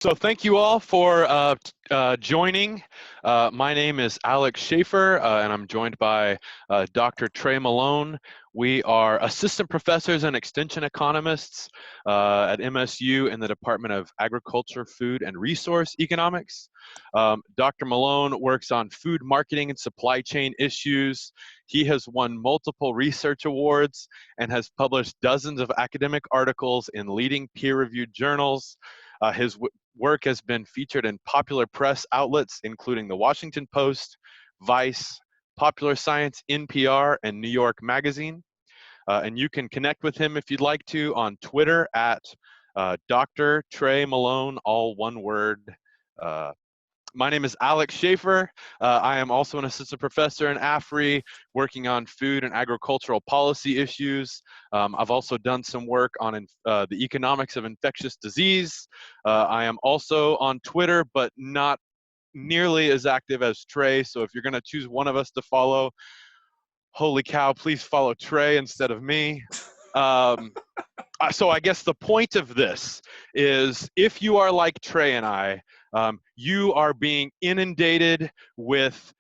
So thank you all for joining. My name is Alex Shaffer, and I'm joined by Dr. Trey Malone. We are assistant professors and extension economists at MSU in the Department of Agriculture, Food, and Resource Economics. Dr. Malone works on food marketing and supply chain issues. He has won multiple research awards and has published dozens of academic articles in leading peer-reviewed journals. His work has been featured in popular press outlets, including the Washington Post, Vice, Popular Science, NPR, and New York Magazine. And you can connect with him if you'd like to on Twitter at Dr. Trey Malone, all one word. My name is Alex Shaffer. I am also an assistant professor in AFRI, working on food and agricultural policy issues. I've also done some work on the economics of infectious disease. I am also on Twitter, but not nearly as active as Trey. So if you're going to choose one of us to follow, holy cow, please follow Trey instead of me. So I guess the point of this is, if you are like Trey and I, you are being inundated with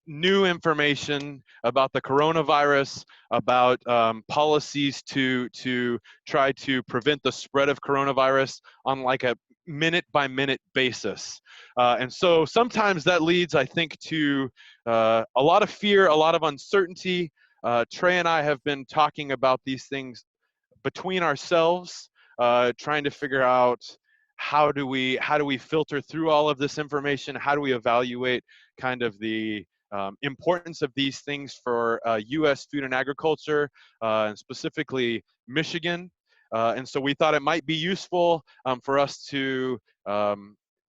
new information about the coronavirus, about policies to try to prevent the spread of coronavirus on like a minute-by-minute basis. And so sometimes that leads, I think, to a lot of fear, a lot of uncertainty. Trey and I have been talking about these things between ourselves, trying to figure out how do we filter through all of this information, how do we evaluate kind of the importance of these things for U.S. food and agriculture, and specifically Michigan. And so we thought it might be useful for us to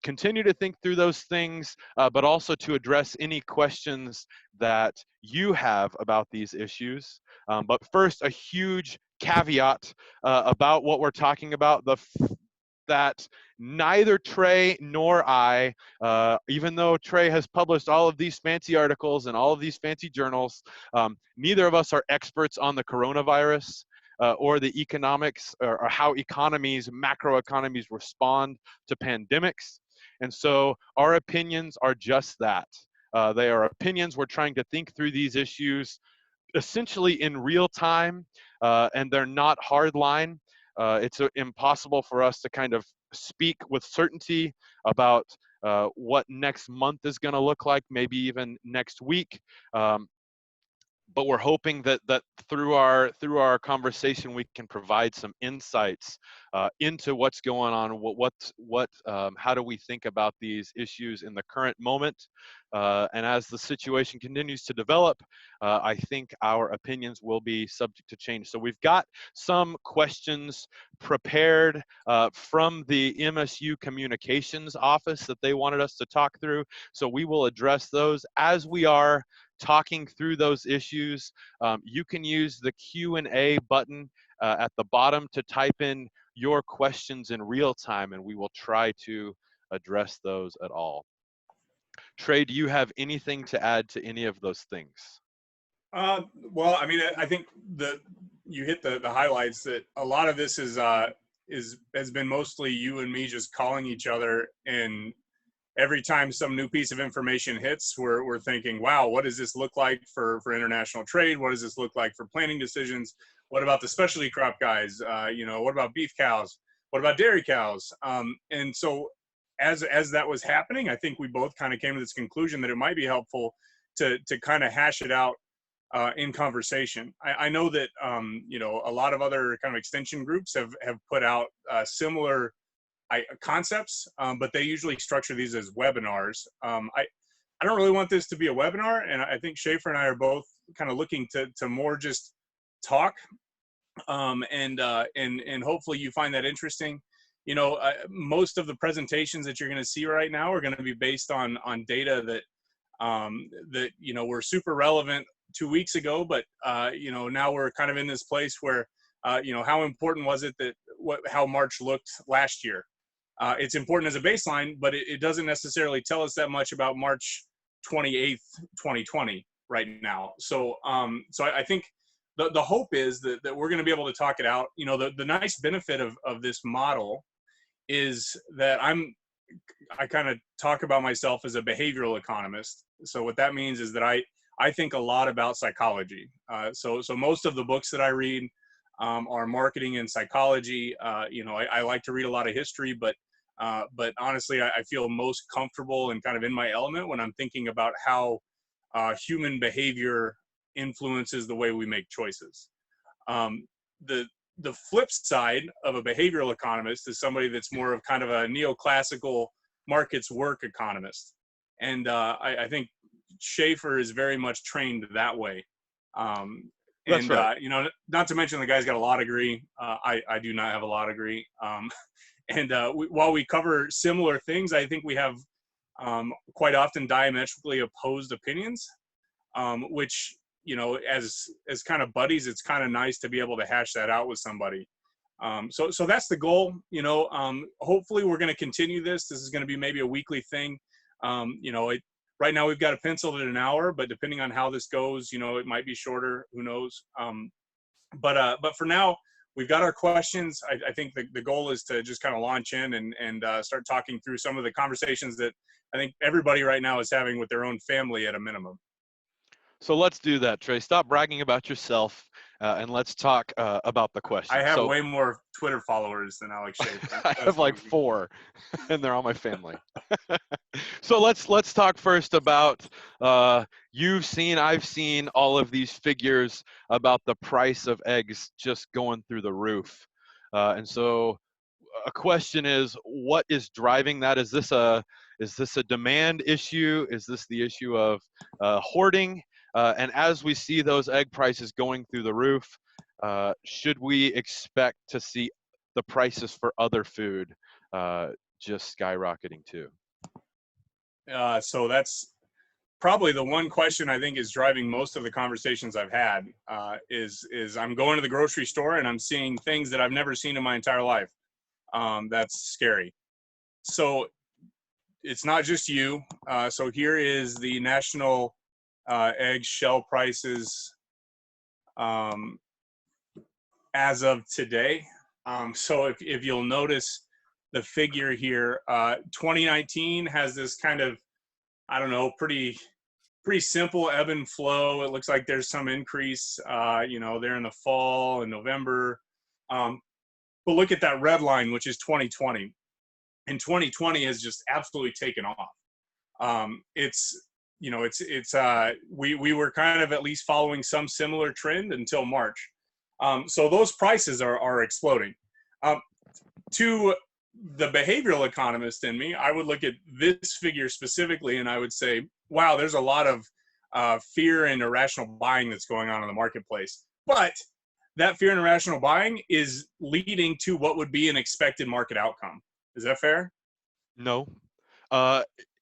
continue to think through those things, but also to address any questions that you have about these issues. But first, a huge caveat about what we're talking about, that neither Trey nor I, even though Trey has published all of these fancy articles in all of these fancy journals, neither of us are experts on the coronavirus or the economics or how economies, macroeconomies respond to pandemics. And so our opinions are just that. They are opinions. We're trying to think through these issues essentially in real time, and they're not hard line. It's impossible for us to kind of speak with certainty about what next month is going to look like, maybe even next week. But we're hoping that through our conversation we can provide some insights into what's going on, how do we think about these issues in the current moment, and as the situation continues to develop, I think our opinions will be subject to change. So we've got some questions prepared from the MSU Communications Office that they wanted us to talk through. So we will address those as we are talking through those issues. You can use the Q&A button at the bottom to type in your questions in real time, and we will try to address those at all. Trey, do you have anything to add to any of those things? Well, I mean, I think you hit the highlights. That a lot of this has been mostly you and me just calling each other, and every time some new piece of information hits, we're thinking, wow, what does this look like for international trade? What does this look like for planning decisions? What about the specialty crop guys? What about beef cows? What about dairy cows? And so as that was happening, I think we both kind of came to this conclusion that it might be helpful to kind of hash it out in conversation. I know that a lot of other kind of extension groups have put out similar concepts, but they usually structure these as webinars. I don't really want this to be a webinar, and I think Shaffer and I are both kind of looking to more just talk, and hopefully you find that interesting. Most of the presentations that you're going to see right now are going to be based on data that were super relevant 2 weeks ago, but now we're kind of in this place where how important was it how March looked last year? It's important as a baseline, but it doesn't necessarily tell us that much about March 28th, 2020 right now. So I think the hope is that we're going to be able to talk it out. The nice benefit of this model is that I kind of talk about myself as a behavioral economist. So what that means is that I think a lot about psychology. So most of the books that I read are marketing and psychology. I like to read a lot of history, but honestly, I feel most comfortable and kind of in my element when I'm thinking about how human behavior influences the way we make choices. Um, the flip side of a behavioral economist is somebody that's more of kind of a neoclassical markets work economist. And I think Shaffer is very much trained that way. That's right. Not to mention the guy's got a law degree. I do not have a law degree. While we cover similar things, I think we have quite often diametrically opposed opinions, which, as kind of buddies, it's kind of nice to be able to hash that out with somebody. So that's the goal. Hopefully we're going to continue this. This is going to be maybe a weekly thing. Right now we've got it penciled at an hour, but depending on how this goes, it might be shorter. Who knows? But for now, we've got our questions. I think the goal is to just kind of launch in and start talking through some of the conversations that I think everybody right now is having with their own family at a minimum. So let's do that, Trey. Stop bragging about yourself, and let's talk about the question. I have way more Twitter followers than Alex Shaffer. I have like 4, and they're all my family. So let's talk first about I've seen all of these figures about the price of eggs just going through the roof, and so a question is, what is driving that? Is this a demand issue? Is this the issue of hoarding? And as we see those egg prices going through the roof, should we expect to see the prices for other food just skyrocketing too? So that's probably the one question I think is driving most of the conversations I've had. Is I'm going to the grocery store and I'm seeing things that I've never seen in my entire life. That's scary. So it's not just you. So here is the national eggshell prices as of today. So if you'll notice the figure here, 2019 has this kind of, I don't know, pretty simple ebb and flow. It looks like there's some increase, there in the fall and November. But look at that red line, which is 2020. And 2020 has just absolutely taken off. We were kind of at least following some similar trend until March. So those prices are exploding. To the behavioral economist in me, I would look at this figure specifically and I would say, wow, there's a lot of fear and irrational buying that's going on in the marketplace. But that fear and irrational buying is leading to what would be an expected market outcome. Is that fair? No.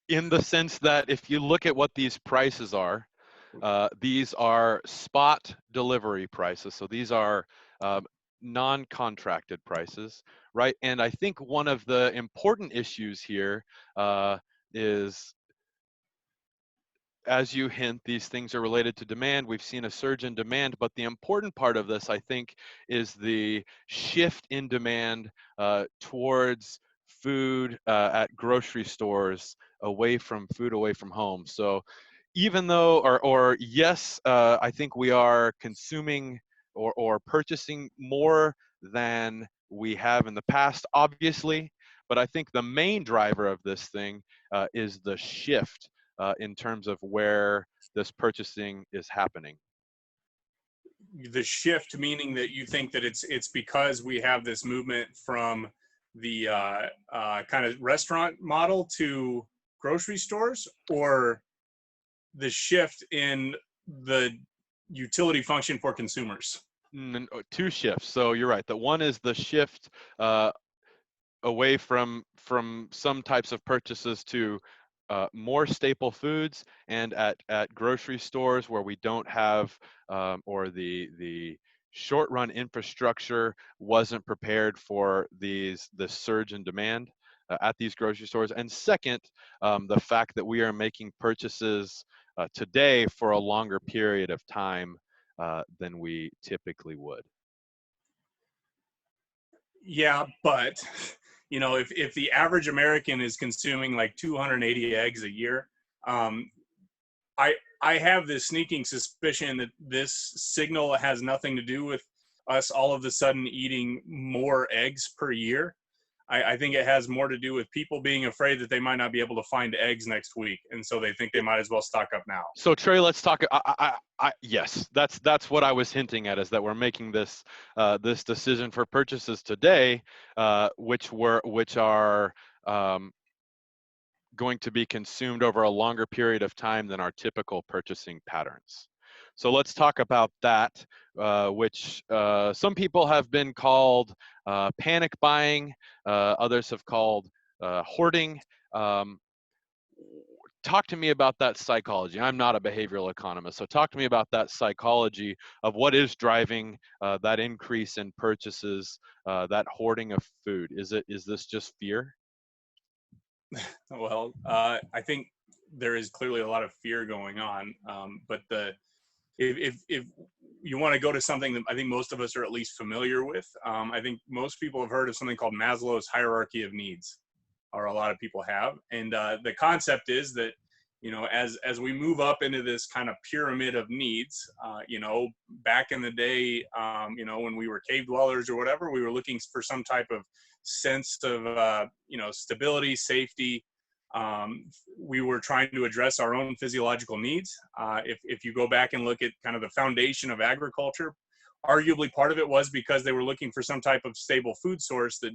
In the sense that if you look at what these prices are, these are spot delivery prices. So these are non-contracted prices, right? And I think one of the important issues here is, as you hint, these things are related to demand. We've seen a surge in demand, but the important part of this, I think, is the shift in demand towards food at grocery stores, away from home. So even though, or yes, I think we are consuming or purchasing more than we have in the past, obviously, but I think the main driver of this thing is the shift in terms of where this purchasing is happening. The shift, meaning that you think that it's because we have this movement from the kind of restaurant model to grocery stores, or the shift in the utility function for consumers? 2 shifts. So you're right. The one is the shift away from some types of purchases to more staple foods, and at grocery stores where we don't have or the short run infrastructure wasn't prepared for the surge in demand at these grocery stores. And second, the fact that we are making purchases today for a longer period of time than we typically would. Yeah, but if the average American is consuming like 280 eggs a year, I have this sneaking suspicion that this signal has nothing to do with us all of a sudden eating more eggs per year. I think it has more to do with people being afraid that they might not be able to find eggs next week, and so they think they might as well stock up now. So Trey, let's talk. Yes, that's what I was hinting at, is that we're making this this decision for purchases today, which are going to be consumed over a longer period of time than our typical purchasing patterns. So let's talk about that, which some people have been called panic buying, others have called hoarding. Talk to me about that psychology. I'm not a behavioral economist, so talk to me about that psychology of what is driving that increase in purchases, that hoarding of food. Is this just fear? Well, I think there is clearly a lot of fear going on, but if you want to go to something that I think most of us are at least familiar with, I think most people have heard of something called Maslow's hierarchy of needs, or a lot of people have. And the concept is that, as we move up into this kind of pyramid of needs, back in the day, when we were cave dwellers or whatever, we were looking for some type of sense of, stability, safety. We were trying to address our own physiological needs. If you go back and look at kind of the foundation of agriculture, arguably part of it was because they were looking for some type of stable food source that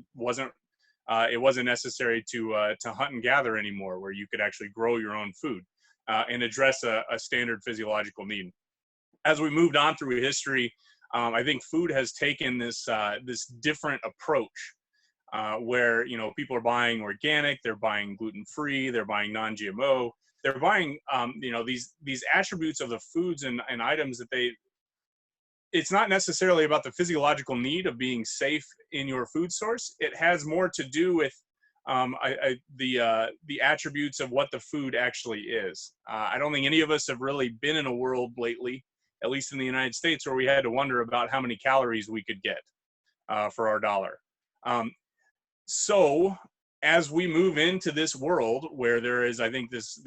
it wasn't necessary to hunt and gather anymore, where you could actually grow your own food and address a standard physiological need. As we moved on through history, I think food has taken this different approach, where people are buying organic, they're buying gluten-free, they're buying non-GMO, they're buying these attributes of the foods and items that it's not necessarily about the physiological need of being safe in your food source. It has more to do with the attributes of what the food actually is. I don't think any of us have really been in a world lately, at least in the United States, where we had to wonder about how many calories we could get for our dollar. So as we move into this world where there is, I think, this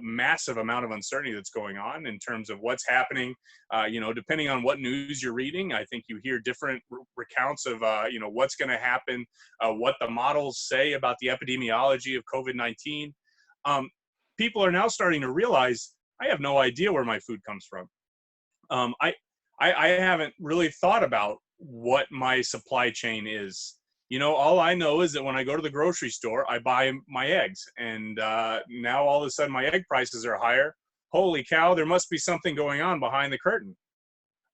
massive amount of uncertainty that's going on in terms of what's happening, depending on what news you're reading, I think you hear different recounts of, what's going to happen, what the models say about the epidemiology of COVID-19. People are now starting to realize, I have no idea where my food comes from. I haven't really thought about what my supply chain is. All I know is that when I go to the grocery store, I buy my eggs, and now all of a sudden my egg prices are higher. Holy cow, there must be something going on behind the curtain.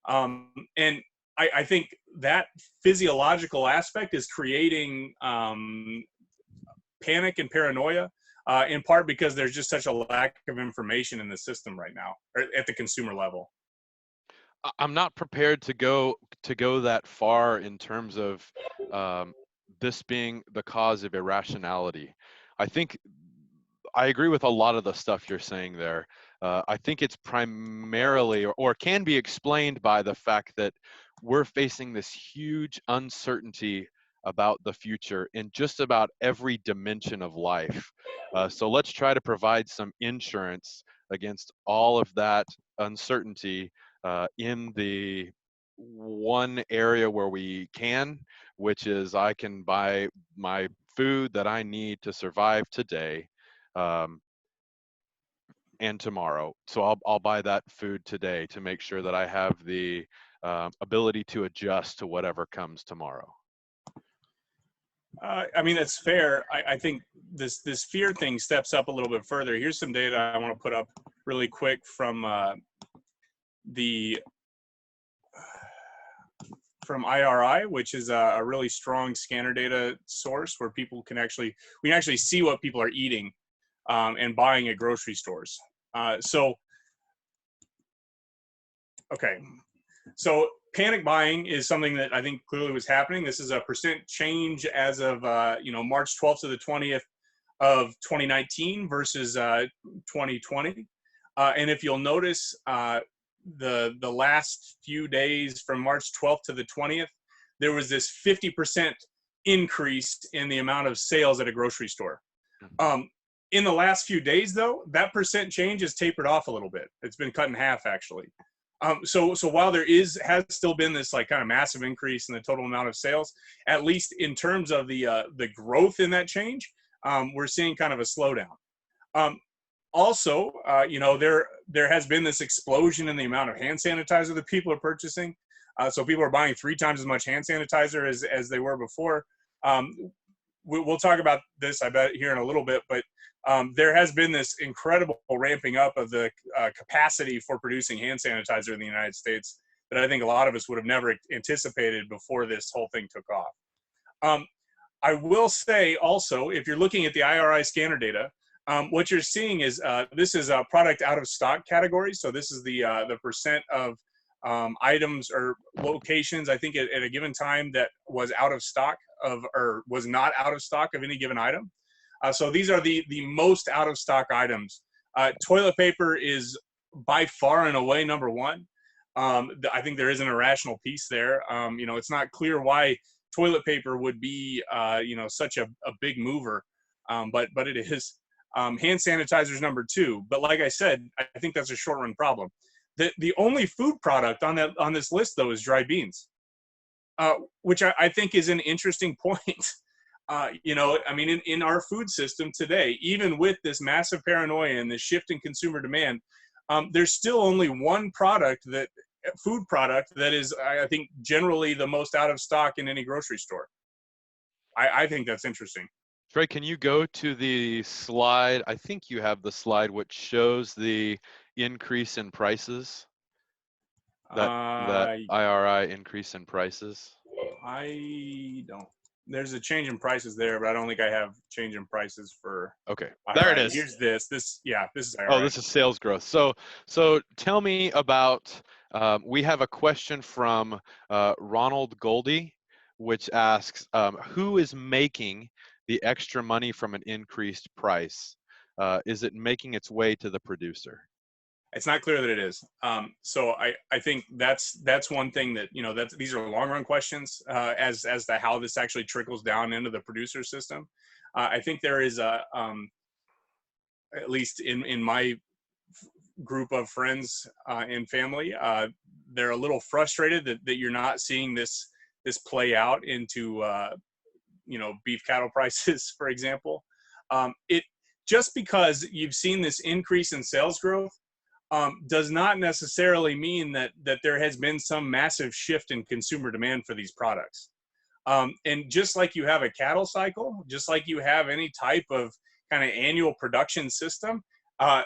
And I think that physiological aspect is creating panic and paranoia, in part because there's just such a lack of information in the system right now, or at the consumer level. I'm not prepared to go that far in terms of this being the cause of irrationality. I think I agree with a lot of the stuff you're saying there. I think it's primarily, or can be explained by the fact that we're facing this huge uncertainty about the future in just about every dimension of life. So let's try to provide some insurance against all of that uncertainty in the one area where we can, which is I can buy my food that I need to survive today and tomorrow. So I'll buy that food today to make sure that I have the ability to adjust to whatever comes tomorrow. I mean, that's fair. I think this fear thing steps up a little bit further. Here's some data I want to put up really quick from IRI, which is a really strong scanner data source where we can actually see what people are eating and buying at grocery stores. So panic buying is something that I think clearly was happening. This is a percent change as of March 12th to the 20th of 2019 versus 2020. And if you'll notice, the last few days from March 12th to the 20th, there was this 50% increase in the amount of sales at a grocery store. In the last few days, though, that percent change has tapered off a little bit. It's been cut in half, actually. So while there has still been this like kind of massive increase in the total amount of sales, at least in terms of the growth in that change, we're seeing kind of a slowdown. Also, there has been this explosion in the amount of hand sanitizer that people are purchasing. So people are buying 3 times as much hand sanitizer as they were before. We'll talk about this, I bet, here in a little bit, but there has been this incredible ramping up of the capacity for producing hand sanitizer in the United States that I think a lot of us would have never anticipated before this whole thing took off. I will say also, if you're looking at the IRI scanner data, what you're seeing is this is a product out of stock category. So this is the percent of items or locations, I think, at a given time that was out of stock or was not out of stock of any given item. So these are the most out of stock items. Toilet paper is by far and away number one. I think there is an irrational piece there. It's not clear why toilet paper would be such a big mover, but it is. Hand sanitizer is number 2, but like I said, I think that's a short run problem. The only food product on this list, though, is dry beans, which I think is an interesting point. In our food system today, even with this massive paranoia and this shift in consumer demand, there's still only one food product that is, I think, generally the most out of stock in any grocery store. I think that's interesting. Trey, can you go to the slide? I think you have the slide which shows the increase in prices. That IRI increase in prices. I don't. There's a change in prices there, but I don't think I have change in prices for. Okay, IRI. there it is. Here's this. This is IRI. Oh, this is sales growth. So tell me about. We have a question from Ronald Goldie, which asks, who is making the extra money from an increased price? Is it making its way to the producer? It's not clear that it is. So I think that's one thing that, these are long run questions as to how this actually trickles down into the producer system. I think there is at least in my group of friends and family, they're a little frustrated that you're not seeing this play out into beef cattle prices, for example. Just because you've seen this increase in sales growth does not necessarily mean that there has been some massive shift in consumer demand for these products. And just like you have a cattle cycle, just like you have any type of kind of annual production system,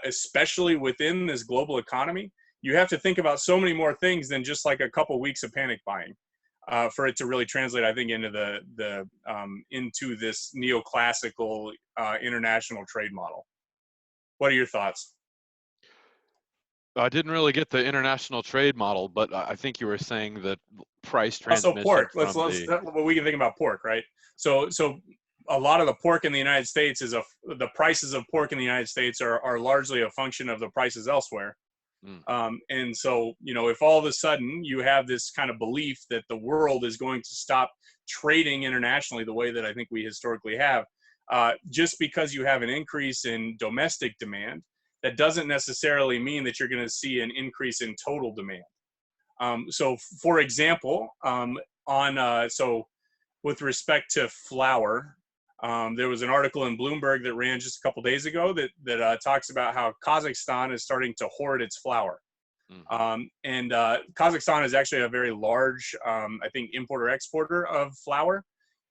especially within this global economy, you have to think about so many more things than just like a couple weeks of panic buying for it to really translate, I think, into into this neoclassical international trade model. What are your thoughts? I didn't really get the international trade model, but I think you were saying that price transmission. So pork. We can think about pork, right? So a lot of the pork in the United States the prices of pork in the United States are largely a function of the prices elsewhere. And so, if all of a sudden you have this kind of belief that the world is going to stop trading internationally the way that I think we historically have, just because you have an increase in domestic demand, that doesn't necessarily mean that you're going to see an increase in total demand. So, for example, with respect to flour, there was an article in Bloomberg that ran just a couple days ago that talks about how Kazakhstan is starting to hoard its flour. And Kazakhstan is actually a very large, I think, importer-exporter of flour.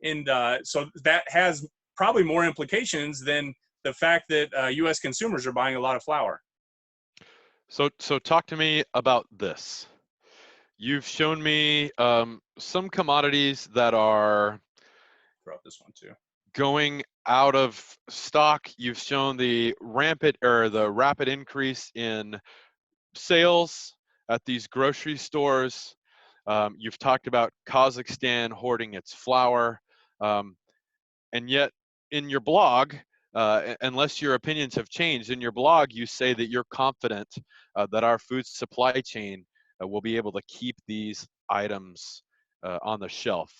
And so that has probably more implications than the fact that U.S. consumers are buying a lot of flour. So talk to me about this. You've shown me some commodities that are going out of stock. You've shown the rapid increase in sales at these grocery stores. You've talked about Kazakhstan hoarding its flour, and yet in your blog, unless your opinions have changed, in your blog you say that you're confident that our food supply chain will be able to keep these items on the shelf.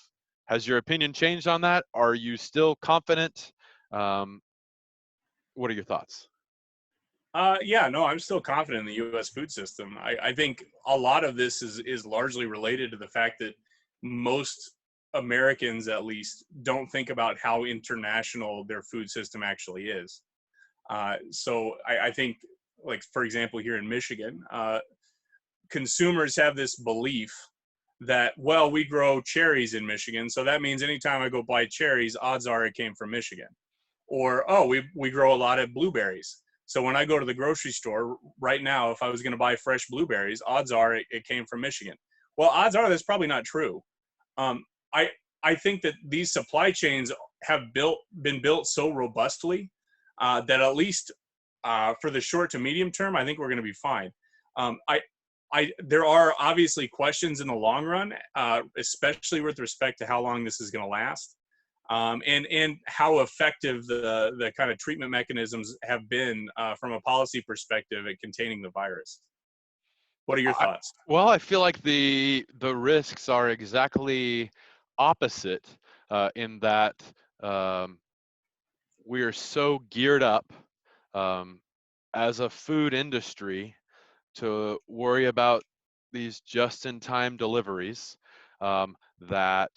Has your opinion changed on that? Are you still confident? Um, what are your thoughts? Yeah, no, I'm still confident in the U.S. food system. I think a lot of this is largely related to the fact that most Americans, at least, don't think about how international their food system actually is. So I think, like, for example, here in Michigan, consumers have this belief that, well, we grow cherries in Michigan, so that means anytime I go buy cherries, odds are it came from Michigan. Or, oh, we grow a lot of blueberries. So when I go to the grocery store right now, if I was going to buy fresh blueberries, odds are it came from Michigan. Well, odds are that's probably not true. Um, I I think that these supply chains have been built so robustly that at least for the short to medium term, I think we're going to be fine. Um, I there are obviously questions in the long run, especially with respect to how long this is going to last, and how effective the kind of treatment mechanisms have been from a policy perspective at containing the virus. What are your I, thoughts? well, I feel like the risks are exactly opposite in that um, we are so geared up um, as a food industry to worry about these just-in-time deliveries that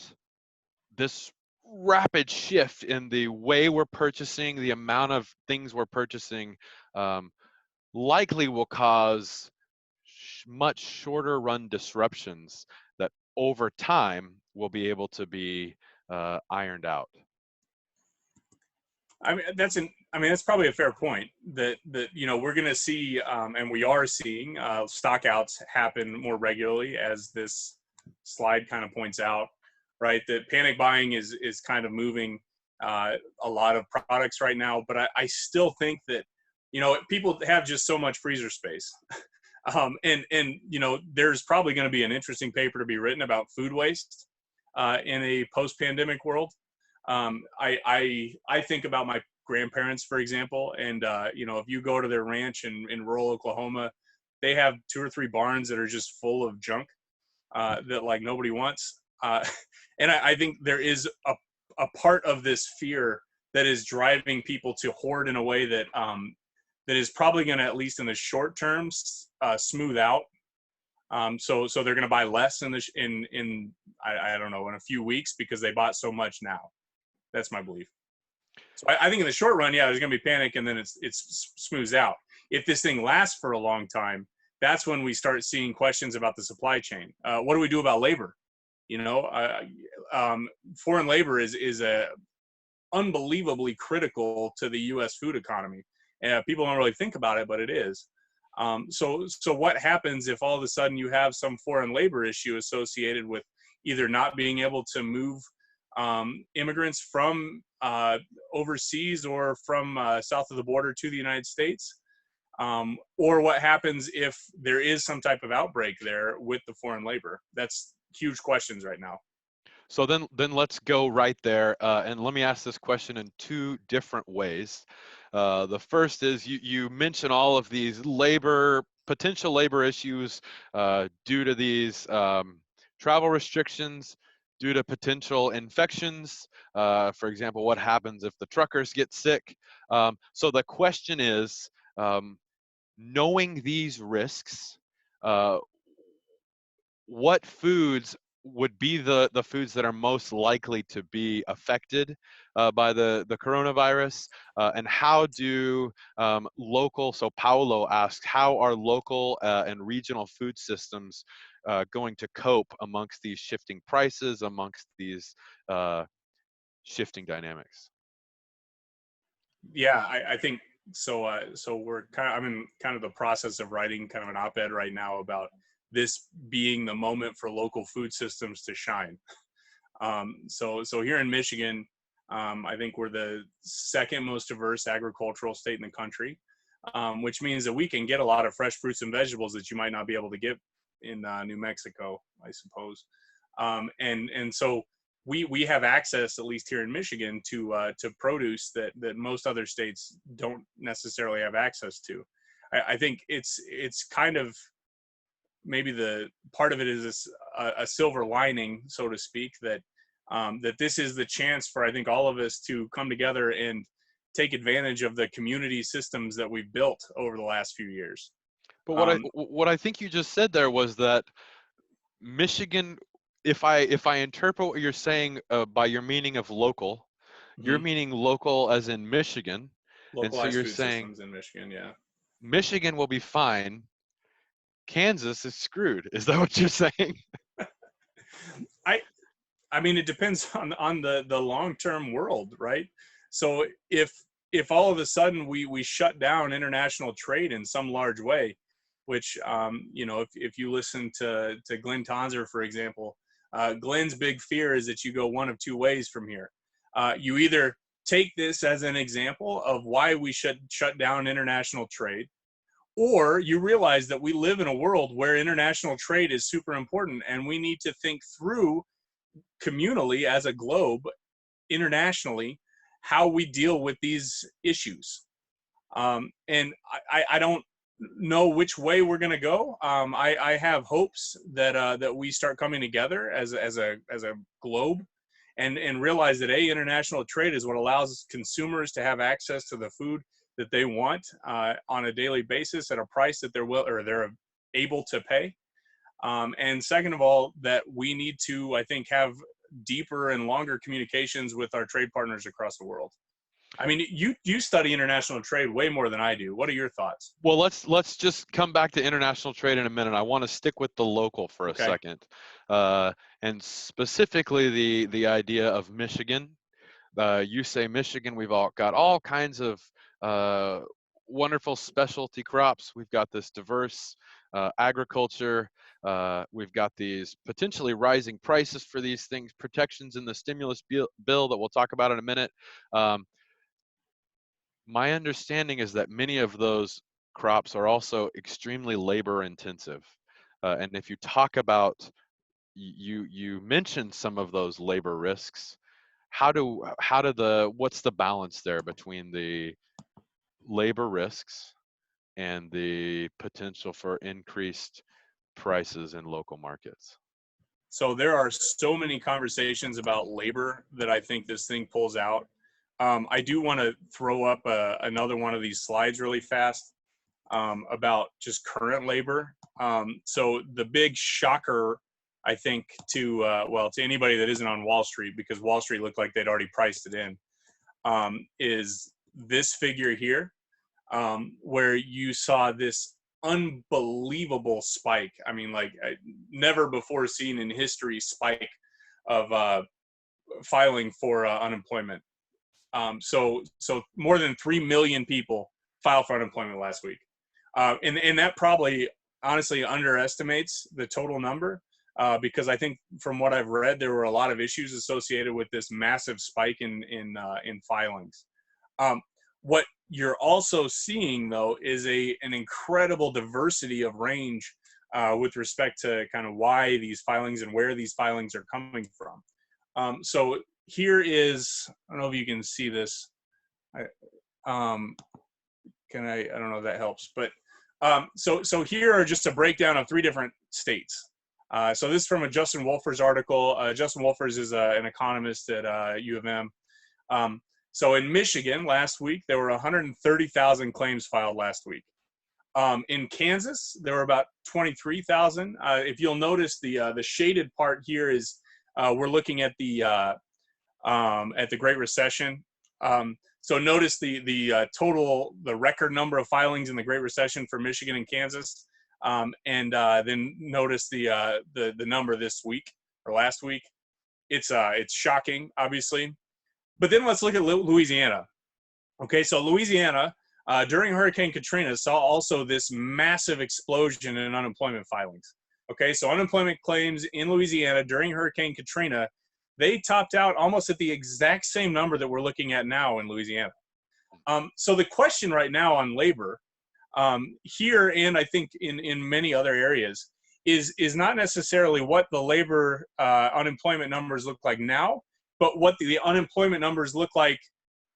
this rapid shift in the way we're purchasing, the amount of things we're purchasing, um, likely will cause much shorter run disruptions that over time will be able to be ironed out. I mean that's probably a fair point. That we're going to see, and we are seeing stockouts happen more regularly, as this slide kind of points out. Right, that panic buying is kind of moving a lot of products right now. But I still think that people have just so much freezer space. And there's probably going to be an interesting paper to be written about food waste in a post-pandemic world. I think about my grandparents, for example, and if you go to their ranch in rural Oklahoma, they have 2 or 3 barns that are just full of junk that like nobody wants. And I think there is a part of this fear that is driving people to hoard in a way that that is probably going to, at least in the short term, smooth out. So they're going to buy less in I don't know, in a few weeks, because they bought so much now. That's my belief. So I think in the short run, yeah, there's going to be panic, and then it's smooths out. If this thing lasts for a long time, that's when we start seeing questions about the supply chain. What do we do about labor? Foreign labor is a unbelievably critical to the U.S. food economy. People don't really think about it, but it is. So what happens if all of a sudden you have some foreign labor issue associated with either not being able to move immigrants from overseas or from south of the border to the United States? Or what happens if there is some type of outbreak there with the foreign labor? That's huge questions right now. So then let's go right there, and let me ask this question in 2 different ways. The first is you mention all of these potential labor issues due to these travel restrictions, due to potential infections. For example, what happens if the truckers get sick? So the question is, knowing these risks, uh, what foods would be the foods that are most likely to be affected by the coronavirus, and how do so Paulo asks, how are local and regional food systems going to cope amongst these shifting prices, amongst these uh, shifting dynamics? Yeah, I think so. So I'm in kind of the process of writing kind of an op-ed right now about this being the moment for local food systems to shine. So here in Michigan, I think we're the second most diverse agricultural state in the country, which means that we can get a lot of fresh fruits and vegetables that you might not be able to get in New Mexico, I suppose. And so we have access, at least here in Michigan, to produce that most other states don't necessarily have access to. I think it's kind of, maybe the part of it is a silver lining, so to speak, that that this is the chance for, I think, all of us to come together and take advantage of the community systems that we've built over the last few years. But what I think you just said there was that Michigan, if I interpret what you're saying by your meaning of local, you're meaning local as in Michigan, and so Localized you're food saying systems in Michigan, yeah. Michigan will be fine, Kansas is screwed. Is that what you're saying? I mean, it depends on the long-term world, right? So if all of a sudden we shut down international trade in some large way, which you know, if you listen to Glenn Tonser, for example, Glenn's big fear is that you go one of two ways from here. You either take this as an example of why we should shut down international trade, or you realize that we live in a world where international trade is super important, and we need to think through communally as a globe, internationally, how we deal with these issues. And I don't know which way we're going to go. I have hopes that we start coming together as a globe, and realize that international trade is what allows consumers to have access to the food that they want on a daily basis at a price that they're able to pay. And second of all, that we need to, I think, have deeper and longer communications with our trade partners across the world. I mean, you study international trade way more than I do. What are your thoughts? Well, let's just come back to international trade in a minute. I want to stick with the local for a second, and specifically the idea of Michigan. You say Michigan, we've got all kinds of wonderful specialty crops. We've got this diverse agriculture. We've got these potentially rising prices for these things, protections in the stimulus bill that we'll talk about in a minute. My understanding is that many of those crops are also extremely labor intensive. And if you talk about, you mentioned some of those labor risks. What's the balance there between the labor risks and the potential for increased prices in local markets? So there are so many conversations about labor that I think this thing pulls out. I do want to throw up another one of these slides really fast about just current labor. So the big shocker, I think, to anybody that isn't on Wall Street, because Wall Street looked like they'd already priced it in, is this figure here, where you saw this unbelievable spike. I mean, like never before seen in history spike of filing for unemployment. So more than 3 million people filed for unemployment last week. And that probably honestly underestimates the total number, because I think from what I've read, there were a lot of issues associated with this massive spike in filings. What you're also seeing, though, is an incredible diversity of range with respect to kind of why these filings and where these filings are coming from. So here is, I don't know if you can see this. I don't know if that helps, but so here are just a breakdown of 3 different states. So this is from a Justin Wolfers article. Justin Wolfers is an economist at U of M. So in Michigan last week, there were 130,000 claims filed last week. In Kansas, there were about 23,000. If you'll notice, the shaded part here is we're looking at the Great Recession. So notice the total, the record number of filings in the Great Recession for Michigan and Kansas, and then notice the number this week or last week. It's shocking, obviously. But then let's look at Louisiana. Okay, so Louisiana during Hurricane Katrina saw also this massive explosion in unemployment filings. Okay, so unemployment claims in Louisiana during Hurricane Katrina, they topped out almost at the exact same number that we're looking at now in Louisiana. So the question right now on labor here, and I think in many other areas, is not necessarily what the labor unemployment numbers look like now, but what the unemployment numbers look like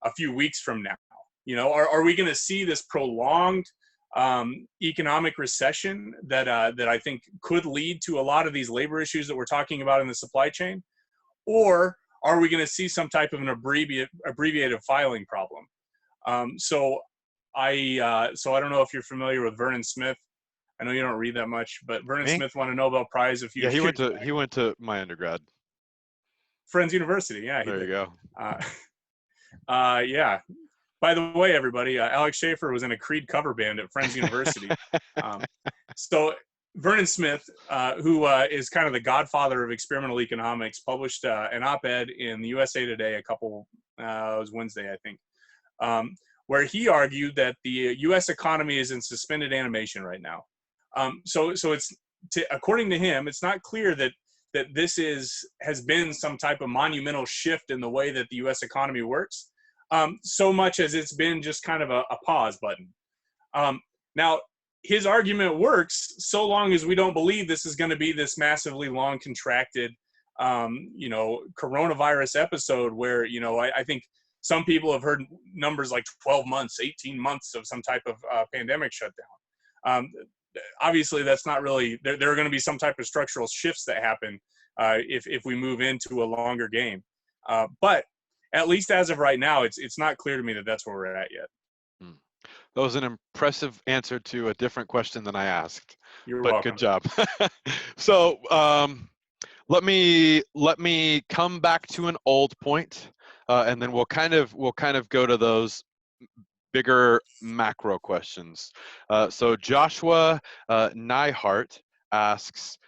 a few weeks from now. You know, are we going to see this prolonged economic recession that I think could lead to a lot of these labor issues that we're talking about in the supply chain? Or are we going to see some type of an abbreviated filing problem? So I don't know if you're familiar with Vernon Smith. I know you don't read that much, but Vernon Me? Smith won a Nobel Prize a few Yeah, years he went to my undergrad. Friends University. Yeah, he There you did. go. Yeah. By the way, everybody, Alex Shaffer was in a Creed cover band at Friends University. So Vernon Smith, who is kind of the godfather of experimental economics, published an op-ed in the USA Today it was Wednesday, I think, where he argued that the U.S. economy is in suspended animation right now. So it's according to him, it's not clear that this has been some type of monumental shift in the way that the U.S. economy works, so much as it's been just kind of a pause button. Now, his argument works so long as we don't believe this is going to be this massively long, contracted, coronavirus episode where, I think some people have heard numbers like 12 months, 18 months of some type of pandemic shutdown. Obviously, that's not really, there are going to be some type of structural shifts that happen if we move into a longer game. But at least as of right now, it's not clear to me that that's where we're at yet. That was an impressive answer to a different question than I asked. You're but welcome. Good job. So let me come back to an old point, and then we'll kind of go to those bigger macro questions. So Joshua Nyhart asks,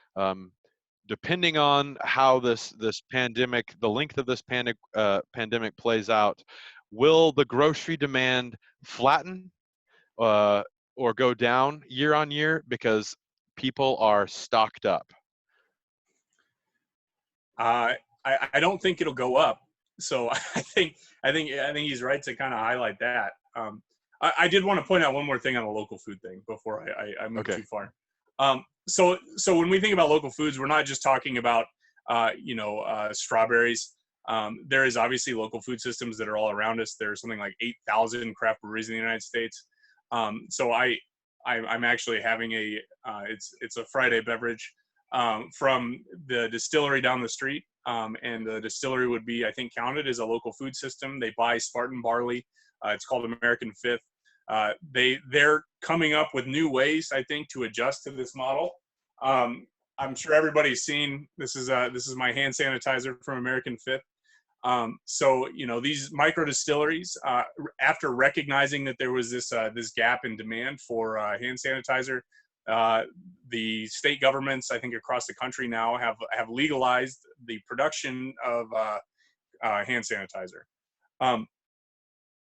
depending on how this pandemic, the length of this pandemic plays out, will the grocery demand flatten or go down year on year because people are stocked up? I don't think it'll go up. So I think he's right to kind of highlight that. I did want to point out one more thing on the local food thing before I move too far. So when we think about local foods, we're not just talking about strawberries. There is obviously local food systems that are all around us. There's something like 8,000 craft breweries in the United States. So I'm actually having it's a Friday beverage from the distillery down the street. And the distillery would be, I think, counted as a local food system. They buy Spartan barley. It's called American Fifth. They're coming up with new ways, I think, to adjust to this model. I'm sure everybody's seen this is my hand sanitizer from American Fifth. So these micro distilleries, after recognizing that there was this gap in demand for hand sanitizer, the state governments, I think, across the country now have legalized the production of hand sanitizer.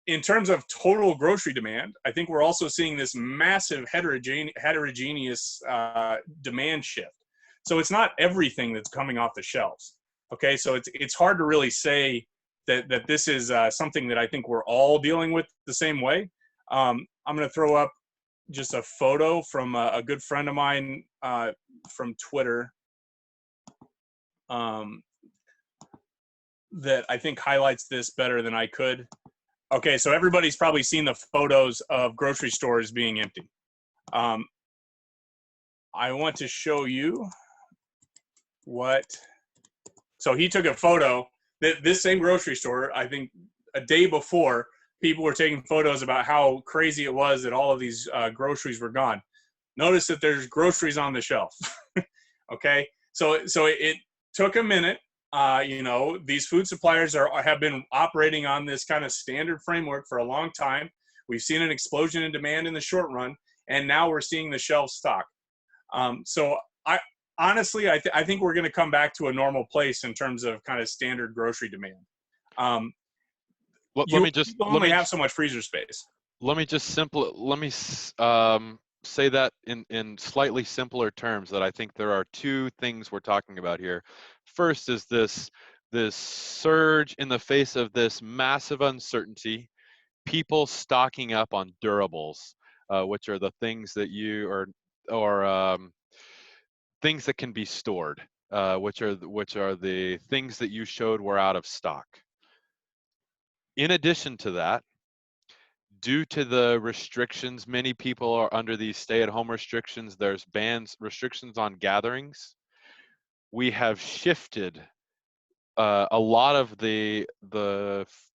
In terms of total grocery demand, I think we're also seeing this massive heterogeneous demand shift. So it's not everything that's coming off the shelves. Okay, so it's hard to really say that this is something that I think we're all dealing with the same way. I'm going to throw up just a photo from a good friend of mine from Twitter that I think highlights this better than I could. Okay, so everybody's probably seen the photos of grocery stores being empty. I want to show you so he took a photo that this same grocery store, I think a day before, people were taking photos about how crazy it was that all of these groceries were gone. Notice that there's groceries on the shelf. Okay, so it took a minute. These food suppliers have been operating on this kind of standard framework for a long time. We've seen an explosion in demand in the short run, and now we're seeing the shelves stock. So honestly, I think we're going to come back to a normal place in terms of kind of standard grocery demand. Let me have so much freezer space. Let me say that in slightly simpler terms, that I think there are two things we're talking about here. First is this surge in the face of this massive uncertainty, people stocking up on durables, which are the things that things that can be stored, which are the things that you showed were out of stock. In addition to that, due to the restrictions, many people are under these stay-at-home restrictions. There's restrictions on gatherings. We have shifted a lot of the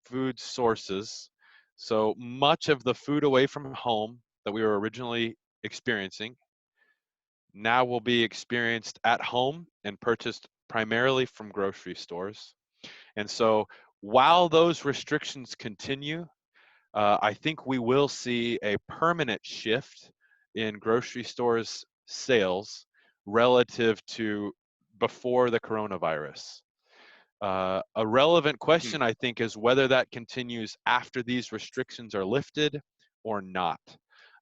food sources, so much of the food away from home that we were originally experiencing now will be experienced at home and purchased primarily from grocery stores. And so while those restrictions continue, I think we will see a permanent shift in grocery stores sales relative to before the coronavirus. A relevant Hmm. question, I think, is whether that continues after these restrictions are lifted or not.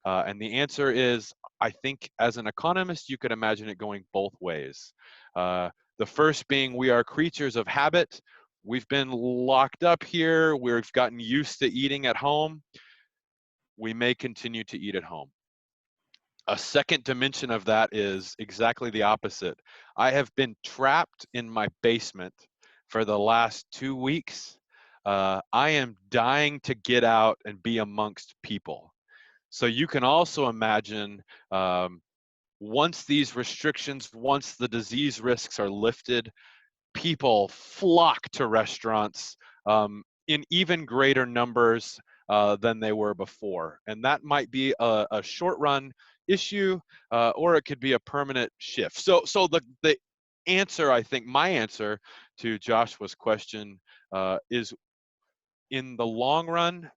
And the answer is, I think, as an economist, you could imagine it going both ways. The first being, we are creatures of habit. We've been locked up here. We've gotten used to eating at home. We may continue to eat at home. A second dimension of that is exactly the opposite. I have been trapped in my basement for the last 2 weeks. I am dying to get out and be amongst people. So you can also imagine, once these restrictions, once the disease risks are lifted, people flock to restaurants in even greater numbers than they were before. And that might be a short run issue, or it could be a permanent shift. So the answer, I think, my answer to Joshua's question is, in the long run,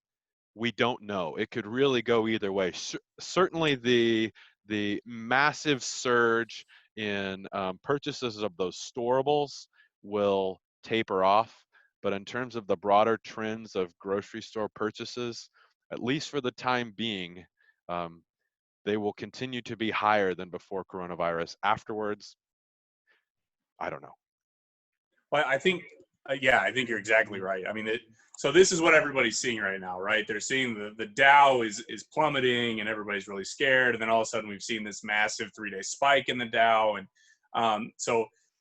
we don't know. It could really go either way. Certainly, the massive surge in purchases of those storables will taper off. But in terms of the broader trends of grocery store purchases, at least for the time being, um, they will continue to be higher than before coronavirus. Afterwards, I don't know. Well, I think, yeah, I think you're exactly right. I mean, so this is what everybody's seeing right now, right? They're seeing the Dow is plummeting and everybody's really scared. And then all of a sudden we've seen this massive 3-day spike in the Dow. And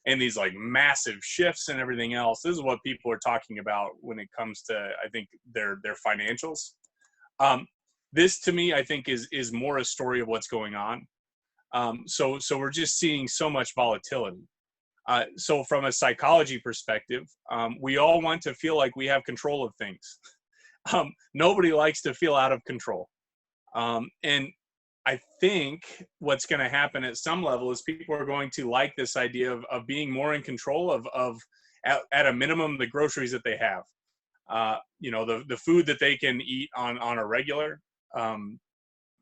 and these like massive shifts and everything else. This is what people are talking about when it comes to, I think, their financials. This to me, I think is more a story of what's going on. So we're just seeing so much volatility. So from a psychology perspective, we all want to feel like we have control of things. Nobody likes to feel out of control. And I think what's going to happen at some level is people are going to like this idea of being more in control of at a minimum, the groceries that they have. The food that they can eat on a regular.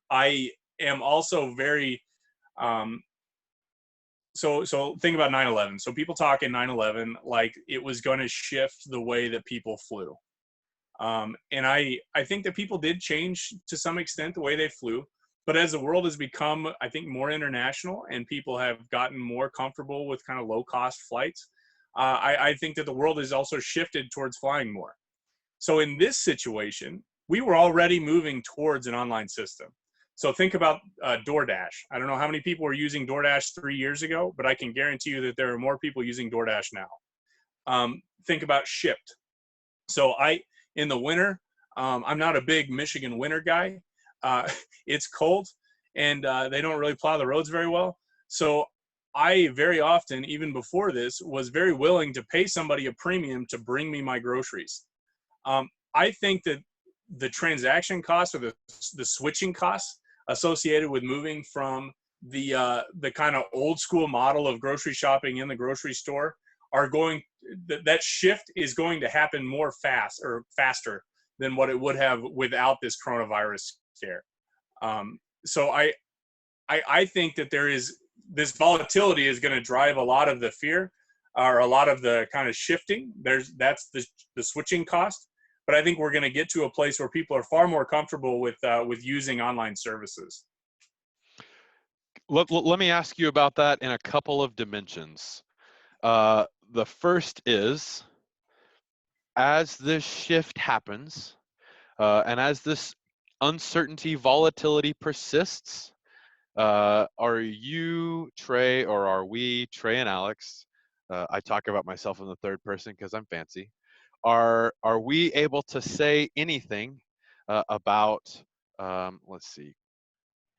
I am also very so think about 9/11. So people talk in 9/11 like it was going to shift the way that people flew. And I think that people did change to some extent the way they flew. But as the world has become, I think, more international and people have gotten more comfortable with kind of low cost flights, I think that the world has also shifted towards flying more. So in this situation, we were already moving towards an online system. So think about DoorDash. I don't know how many people were using DoorDash 3 years ago, but I can guarantee you that there are more people using DoorDash now. Think about Shipt. So in the winter, I'm not a big Michigan winter guy. It's cold, and they don't really plow the roads very well. So I very often, even before this, was very willing to pay somebody a premium to bring me my groceries. I think that the transaction costs or the switching costs associated with moving from the kind of old school model of grocery shopping in the grocery store are going that shift is going to happen more faster than what it would have without this coronavirus scare. So I think that there is this volatility is going to drive a lot of the fear or a lot of the kind of shifting. That's the switching cost. But I think we're going to get to a place where people are far more comfortable with using online services. Let me ask you about that in a couple of dimensions. The first is, as this shift happens, and as this uncertainty, volatility persists, are you, Trey, or are we, Trey and Alex, I talk about myself in the third person because I'm fancy, are we able to say anything about, let's see,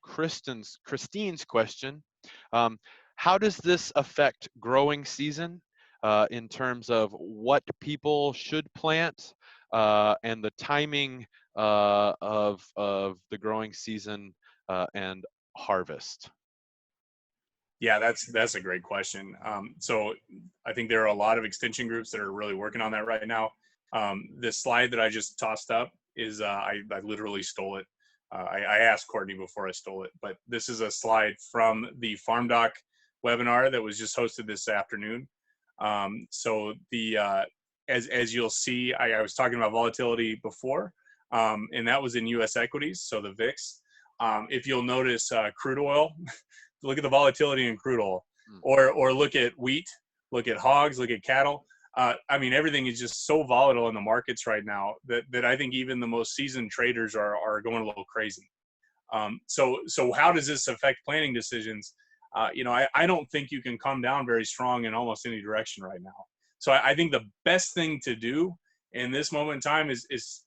Christine's question, how does this affect growing season? in terms of what people should plant and the timing of the growing season and harvest? Yeah, that's a great question. So I think there are a lot of extension groups that are really working on that right now. This slide that I just tossed up is I literally stole it. I asked Courtney before I stole it, but this is a slide from the Farm Doc webinar that was just hosted this afternoon. So the as you'll see, I was talking about volatility before, and that was in U.S. equities, so the VIX. If you'll notice, crude oil. Look at the volatility in crude oil, or look at wheat, look at hogs, look at cattle. I mean, everything is just so volatile in the markets right now that I think even the most seasoned traders are going a little crazy. So how does this affect planning decisions? I don't think you can come down very strong in almost any direction right now. So I think the best thing to do in this moment in time is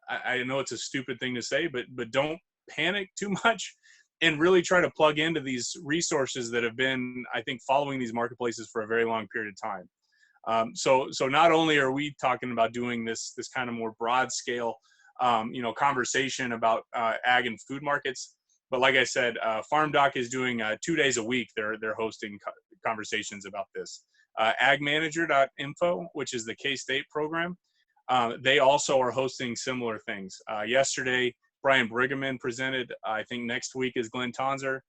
I know it's a stupid thing to say, but don't panic too much and really try to plug into these resources that have been, I think, following these marketplaces for a very long period of time. So not only are we talking about doing this kind of more broad scale, conversation about ag and food markets, but like I said, Farm Doc is doing 2 days a week. They're hosting conversations about this. Agmanager.info, which is the K-State program, they also are hosting similar things. Yesterday, Brian Brigham presented. I think next week is Glenn Tonzer.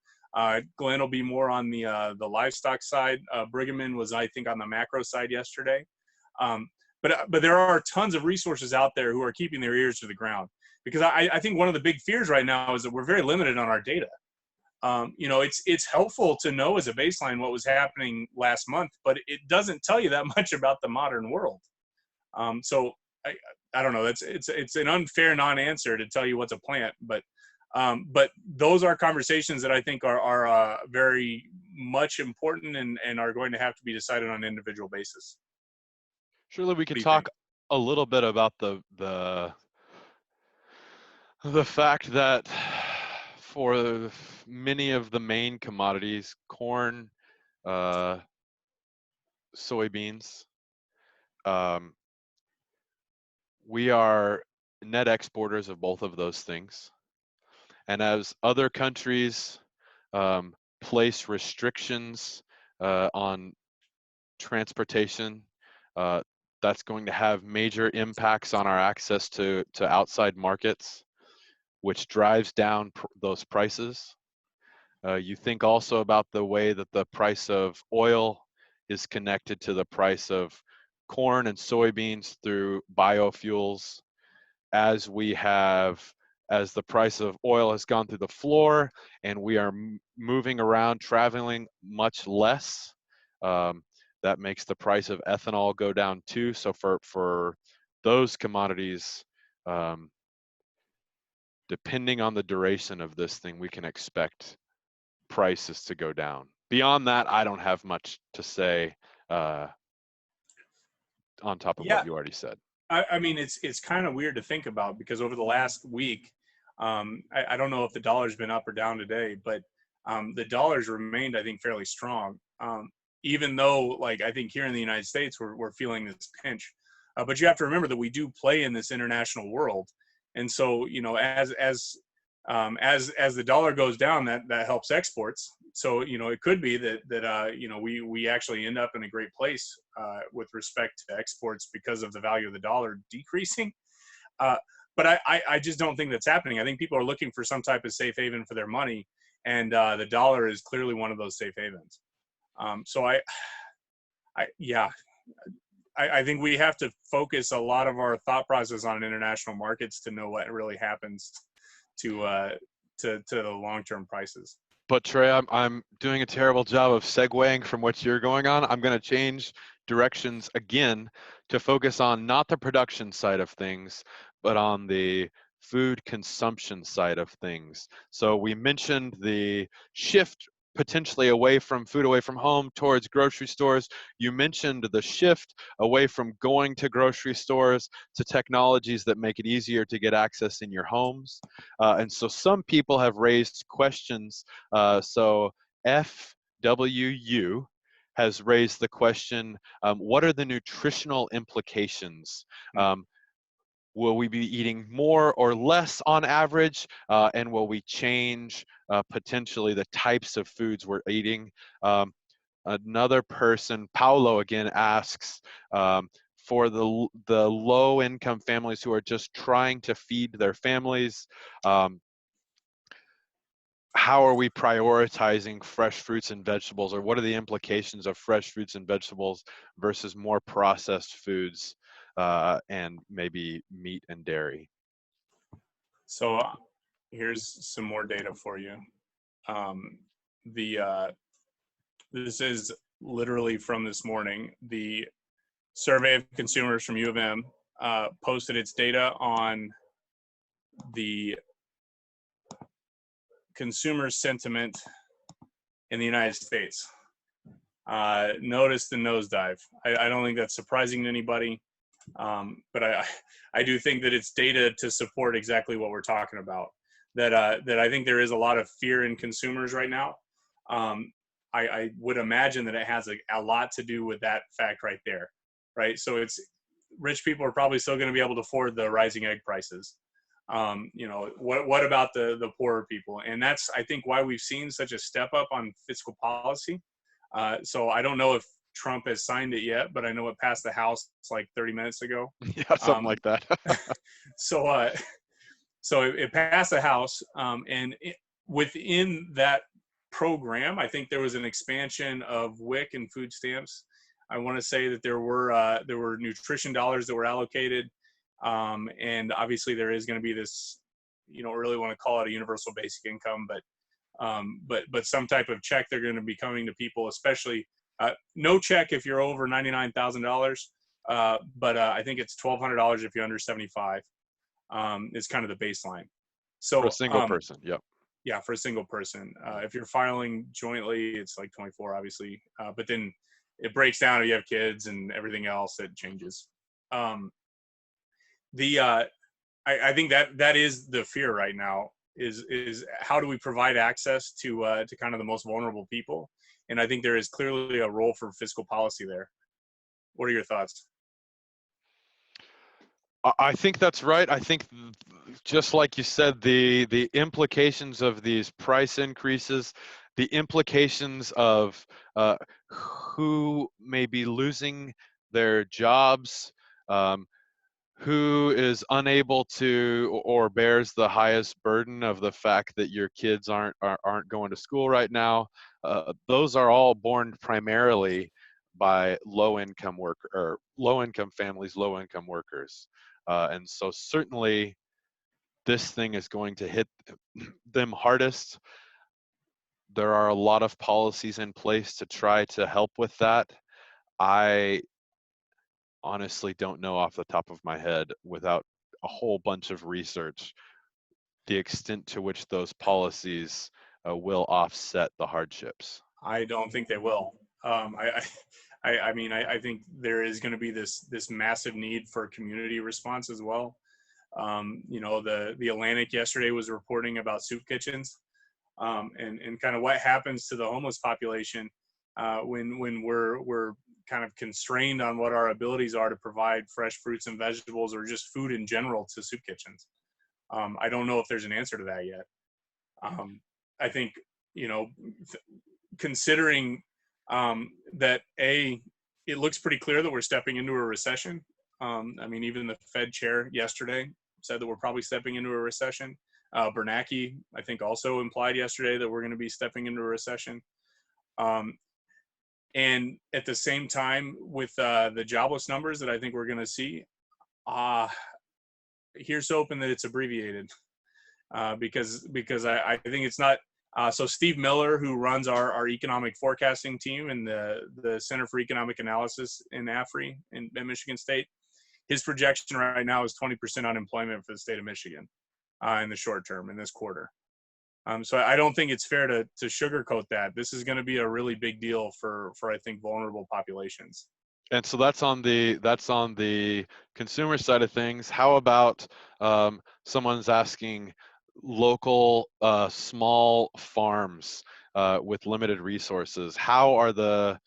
Glenn will be more on the livestock side. Brigham was, I think, on the macro side yesterday. But there are tons of resources out there who are keeping their ears to the ground, because I think one of the big fears right now is that we're very limited on our data. It's helpful to know as a baseline what was happening last month, but it doesn't tell you that much about the modern world. So I don't know. It's an unfair non-answer to tell you what's a plant, but those are conversations that I think are very much important and are going to have to be decided on an individual basis. Surely we could talk a little bit about the fact that for many of the main commodities, corn, soybeans, we are net exporters of both of those things. And as other countries place restrictions on transportation, that's going to have major impacts on our access to outside markets, which drives down those prices. You think also about the way that the price of oil is connected to the price of corn and soybeans through biofuels. As the price of oil has gone through the floor and we are moving around, traveling much less, that makes the price of ethanol go down too. So for those commodities, depending on the duration of this thing, we can expect prices to go down. Beyond that, I don't have much to say on top of what you already said. I mean, it's kind of weird to think about, because over the last week, I don't know if the dollar's been up or down today, but the dollar's remained, I think, fairly strong. Even though, like, I think here in the United States, we're feeling this pinch. But you have to remember that we do play in this international world. And so, as the dollar goes down, that helps exports. So, it could be that we actually end up in a great place with respect to exports because of the value of the dollar decreasing. But I just don't think that's happening. I think people are looking for some type of safe haven for their money, and the dollar is clearly one of those safe havens. So I think we have to focus a lot of our thought process on international markets to know what really happens to the long-term prices. But Trey, I'm doing a terrible job of segueing from what you're going on. I'm going to change directions again to focus on not the production side of things, but on the food consumption side of things. So we mentioned the shift potentially away from food away from home towards grocery stores. You mentioned the shift away from going to grocery stores to technologies that make it easier to get access in your homes. And so some people have raised questions. So FWU has raised the question, what are the nutritional implications? Will we be eating more or less on average? And will we change potentially the types of foods we're eating? Another person, Paulo again, asks, for the low-income families who are just trying to feed their families, how are we prioritizing fresh fruits and vegetables, or what are the implications of fresh fruits and vegetables versus more processed foods and maybe meat and dairy? So here's some more data for you. This is literally from this morning. The survey of consumers from U of M posted its data on the consumer sentiment in the United States. Notice the nosedive. I don't think that's surprising to anybody, but I do think that it's data to support exactly what we're talking about. That I think there is a lot of fear in consumers right now. I would imagine that it has a lot to do with that fact right there, right? So it's rich people are probably still going to be able to afford the rising egg prices. What about the poorer people? And that's, I think, why we've seen such a step up on fiscal policy. So I don't know if Trump has signed it yet, but I know it passed the House like 30 minutes ago. Yeah, something like that. So it passed the House, and within that program, I think there was an expansion of WIC and food stamps. I want to say that there were nutrition dollars that were allocated, and obviously there is going to be this, you don't really want to call it a universal basic income, but some type of check they're going to be coming to people, especially no check if you're over $99,000, but I think it's $1,200 if you're under 75. Is kind of the baseline. So For a single person, yep. Yeah, for a single person. If you're filing jointly, it's like 24, obviously. But then it breaks down if you have kids and everything else, it changes. I think that is the fear right now is how do we provide access to kind of the most vulnerable people? And I think there is clearly a role for fiscal policy there. What are your thoughts? I think that's right. I think just like you said, the implications of these price increases, the implications of who may be losing their jobs, who is unable to or bears the highest burden of the fact that your kids aren't going to school right now. Those are all borne primarily by low income families, low income workers. And so certainly this thing is going to hit them hardest. There are a lot of policies in place to try to help with that. I honestly don't know off the top of my head, without a whole bunch of research, the extent to which those policies will offset the hardships. I don't think they will. I think there is going to be this massive need for community response as well. The Atlantic yesterday was reporting about soup kitchens, and kind of what happens to the homeless population when we're kind of constrained on what our abilities are to provide fresh fruits and vegetables or just food in general to soup kitchens. I don't know if there's an answer to that yet. I think, considering that it looks pretty clear that we're stepping into a recession. Even the Fed chair yesterday said that we're probably stepping into a recession. Bernanke, I think, also implied yesterday that we're going to be stepping into a recession. And at the same time, with the jobless numbers that I think we're going to see, here's hoping that it's abbreviated, because I think it's not. So Steve Miller, who runs our economic forecasting team in the Center for Economic Analysis in AFRI in Michigan State, his projection right now is 20% unemployment for the state of Michigan in the short term in this quarter. So I don't think it's fair to sugarcoat that. This is going to be a really big deal for I think vulnerable populations. And so that's on the consumer side of things. How about someone's asking local small farms with limited resources? How are the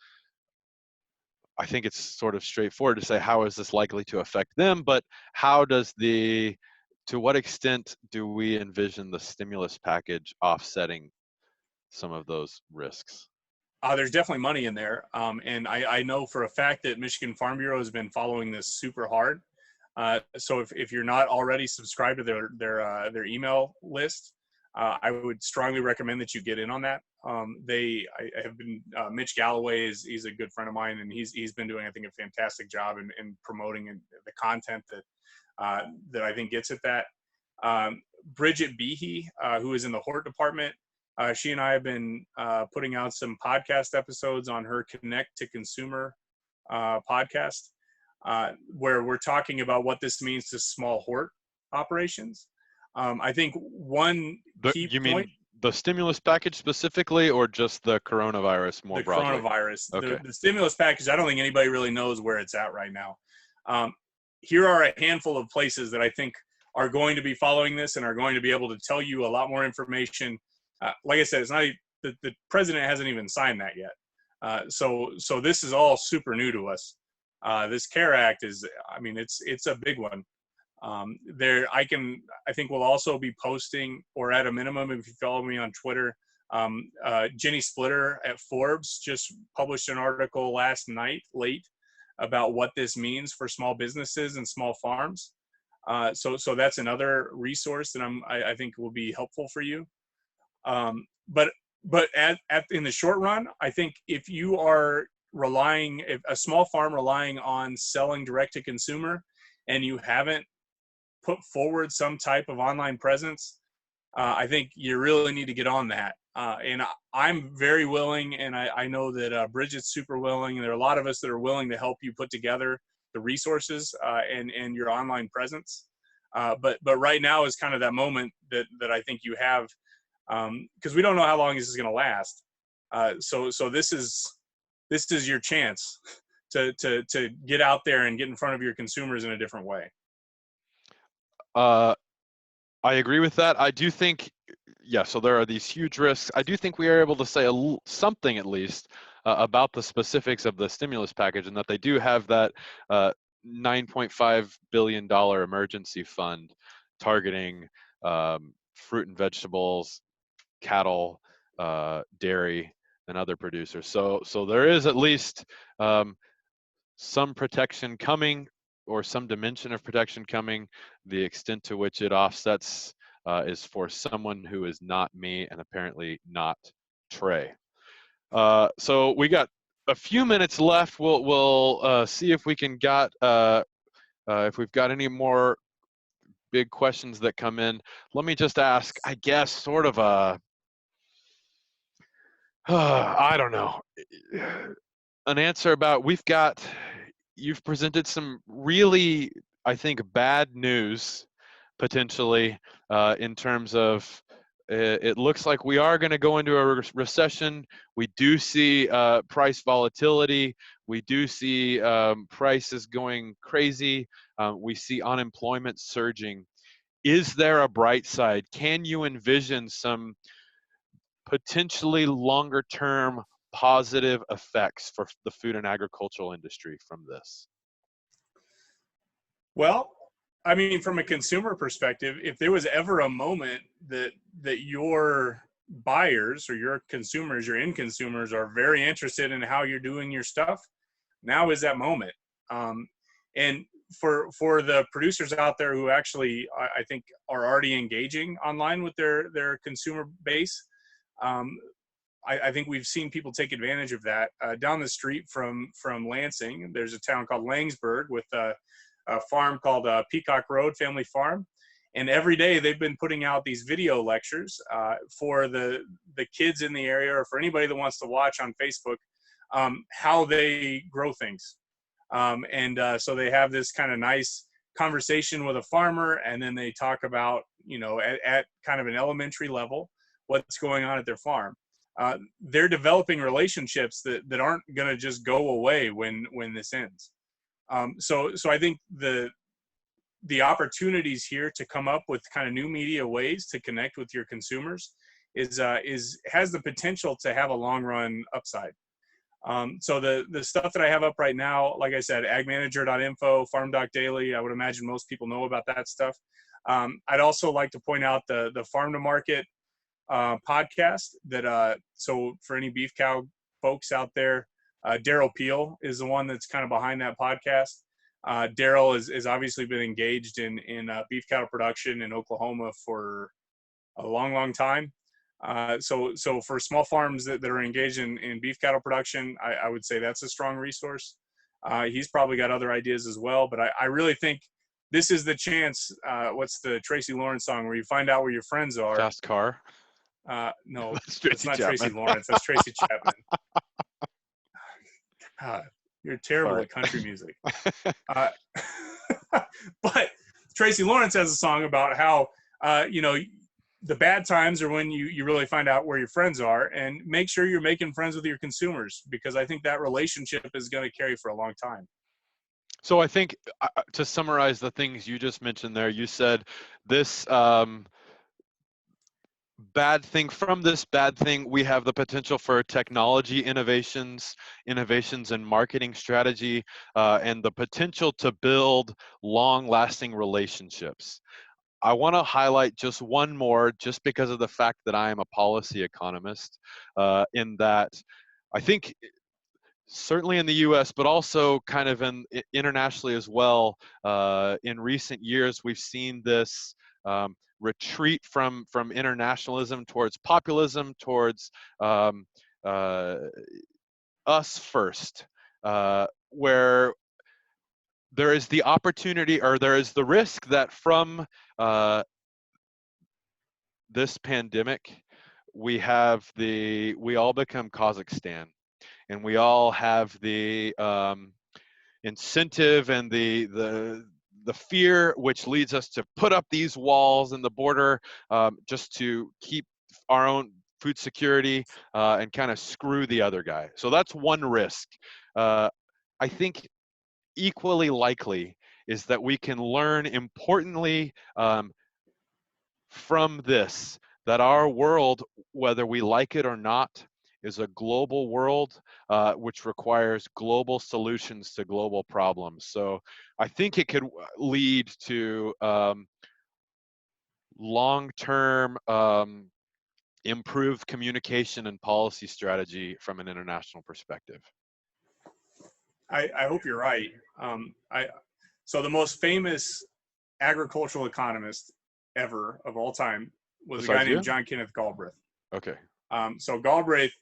I think it's sort of straightforward to say, how is this likely to affect them? But to what extent do we envision the stimulus package offsetting some of those risks? There's definitely money in there. And I know for a fact that Michigan Farm Bureau has been following this super hard. So if you're not already subscribed to their email list, I would strongly recommend that you get in on that. I have been, Mitch Galloway he's a good friend of mine, and he's been doing, I think, a fantastic job in promoting the content that I think gets at that. Bridget Behe, who is in the Hort department, she and I have been putting out some podcast episodes on her Connect to Consumer podcast, where we're talking about what this means to small hort operations. I think one key You point. mean the stimulus package specifically, or just the coronavirus more broadly? The coronavirus. Okay. The stimulus package, I don't think anybody really knows where it's at right now. Here are a handful of places that I think are going to be following this and are going to be able to tell you a lot more information. Like I said, it's not the president hasn't even signed that yet. So this is all super new to us. This CARE Act is, I mean, it's a big one. I think we'll also be posting, or at a minimum, if you follow me on Twitter, Jenny Splitter at Forbes just published an article last night late about what this means for small businesses and small farms. So that's another resource that I think will be helpful for you. But in the short run, I think if you are if a small farm relying on selling direct to consumer and you haven't put forward some type of online presence, I think you really need to get on that. And I'm very willing, and I know that Bridget's super willing, and there are a lot of us that are willing to help you put together the resources and your online presence. But right now is kind of that moment that I think you have, because we don't know how long this is going to last. So this is your chance to get out there and get in front of your consumers in a different way. I agree with that. I do think, yeah, so there are these huge risks. I do think we are able to say something at least about the specifics of the stimulus package, and that they do have that $9.5 billion emergency fund targeting fruit and vegetables, cattle, dairy, and other producers. So there is at least some protection coming, or some dimension of protection coming. The extent to which it offsets is for someone who is not me and apparently not Trey. So we got a few minutes left. We'll see if we can if we've got any more big questions that come in. Let me just ask, I guess, sort of I don't know, an answer about, you've presented some really, I think, bad news potentially in terms of it looks like we are going to go into a recession. We do see price volatility. We do see prices going crazy. We see unemployment surging. Is there a bright side? Can you envision some potentially longer term positive effects for the food and agricultural industry from this? Well, I mean, from a consumer perspective, if there was ever a moment that your buyers or your consumers, your end consumers, are very interested in how you're doing your stuff, now is that moment. And for the producers out there who actually, I think, are already engaging online with their consumer base, I think we've seen people take advantage of that. Down the street from Lansing, there's a town called Langsburg with a farm called Peacock Road Family Farm. And every day they've been putting out these video lectures for the kids in the area, or for anybody that wants to watch on Facebook, how they grow things. So they have this kind of nice conversation with a farmer, and then they talk about, at kind of an elementary level, what's going on at their farm. They're developing relationships that aren't going to just go away when this ends. So I think the opportunities here to come up with kind of new media ways to connect with your consumers has the potential to have a long run upside. So the stuff that I have up right now, like I said, agmanager.info, farm.daily, I would imagine most people know about that stuff. I'd also like to point out the Farm to Market podcast that, so for any beef cow folks out there, Daryl Peel is the one that's kind of behind that podcast. Daryl has obviously been engaged in beef cattle production in Oklahoma for a long time. So for small farms that are engaged in beef cattle production, I would say that's a strong resource. He's probably got other ideas as well, but I really think this is the chance. What's the Tracy Lawrence song where you find out where your friends are? Fast car. No, That's that's Tracy not Chapman. Tracy Lawrence. That's Tracy Chapman. God, you're terrible Sorry. at country music. But Tracy Lawrence has a song about how, the bad times are when you really find out where your friends are, and make sure you're making friends with your consumers, because I think that relationship is going to carry for a long time. So I think to summarize the things you just mentioned there, you said this bad thing, from this bad thing, we have the potential for technology innovations in marketing strategy, and the potential to build long-lasting relationships. I want to highlight just one more, just because of the fact that I am a policy economist, in that I think certainly in the US, but also kind of internationally as well, in recent years, we've seen this retreat from internationalism towards populism, towards us first, where there is the opportunity, or there is the risk that from this pandemic, we all become Kazakhstan, and we all have the incentive and the fear, which leads us to put up these walls in the border, just to keep our own food security, and kind of screw the other guy. So that's one risk. I think equally likely is that we can learn importantly, from this, that our world, whether we like it or not, is a global world, which requires global solutions to global problems. So I think it could lead to long-term improved communication and policy strategy from an international perspective. I hope you're right. So the most famous agricultural economist ever of all time was a guy named John Kenneth Galbraith. Okay. So Galbraith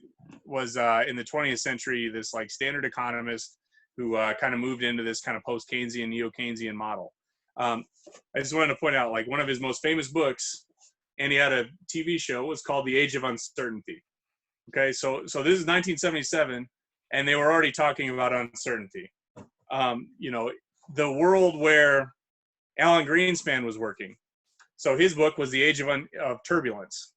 was in the 20th century this like standard economist who kind of moved into this kind of post-Keynesian, neo-Keynesian model. I just wanted to point out, like, one of his most famous books, and he had a TV show, was called The Age of Uncertainty. Okay, so this is 1977, and they were already talking about uncertainty. The world where Alan Greenspan was working. So his book was The Age of Turbulence.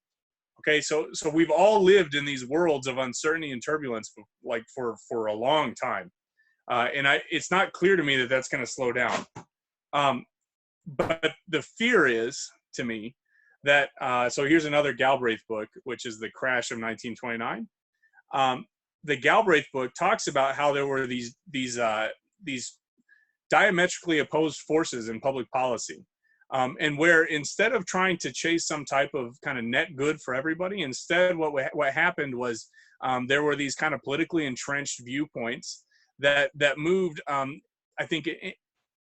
Okay, so we've all lived in these worlds of uncertainty and turbulence, like for a long time, and it's not clear to me that that's going to slow down. But the fear is, to me, that so here's another Galbraith book, which is The Crash of 1929. The Galbraith book talks about how there were these diametrically opposed forces in public policy. And where instead of trying to chase some type of kind of net good for everybody, instead what happened was there were these kind of politically entrenched viewpoints that moved, I think,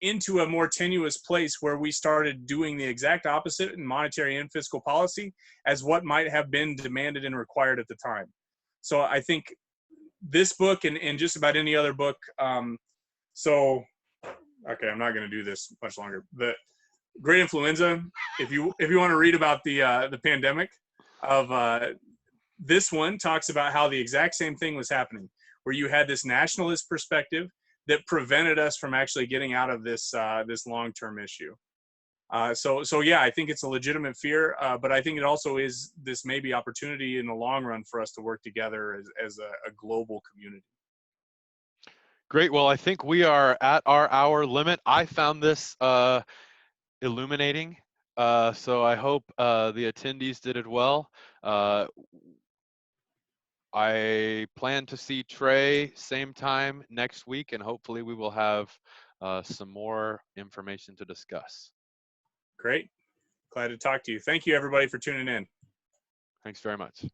into a more tenuous place where we started doing the exact opposite in monetary and fiscal policy as what might have been demanded and required at the time. So I think this book and just about any other book. Okay, I'm not going to do this much longer. The Great Influenza. If you want to read about the pandemic of this one, talks about how the exact same thing was happening, where you had this nationalist perspective that prevented us from actually getting out of this long-term issue. So yeah, I think it's a legitimate fear, but I think it also is this maybe opportunity in the long run for us to work together as a global community. Great. Well, I think we are at our hour limit. I found this illuminating, so I hope the attendees did it well. I plan to see Trey same time next week, and hopefully we will have some more information to discuss. Great. Glad to talk to you. Thank you, everybody, for tuning in. Thanks very much.